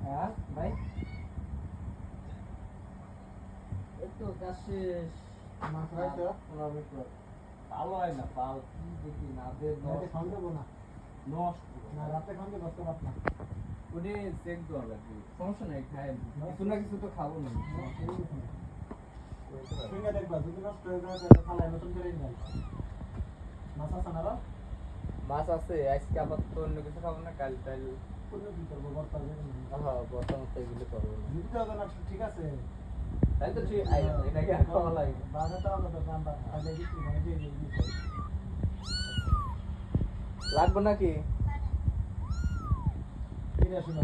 হ্যাঁ ভাই একটু কাজ শেষ ভালো হয় না পাল কি দেখি না নষ্ট না রাতে খাওয়া বসতে পারত না ওটা চেক দেওয়া লাগবে সমস্যা নাই খাই কিছু না কিছু তো খাবো না ফিঙ্গার দেখবা যদি নষ্ট হয়ে যায় ফালাই নতুন করে নিয়ে মাছ আছে না মাছ আছে আজকে আবার তো অন্য কিছু খাবো না কাল টাইল কোনো কি করবো বর্তা হ্যাঁ বর্তমান তো এগুলো করবো না যদি তো না ঠিক আছে তাই তো ঠিক এটাকে আর খাওয়া লাগবে বাজার তো আমরা তো নাম্বার আগে বিক্রি করে দিয়ে দিই লাগবে নাকি ফিরে আসুন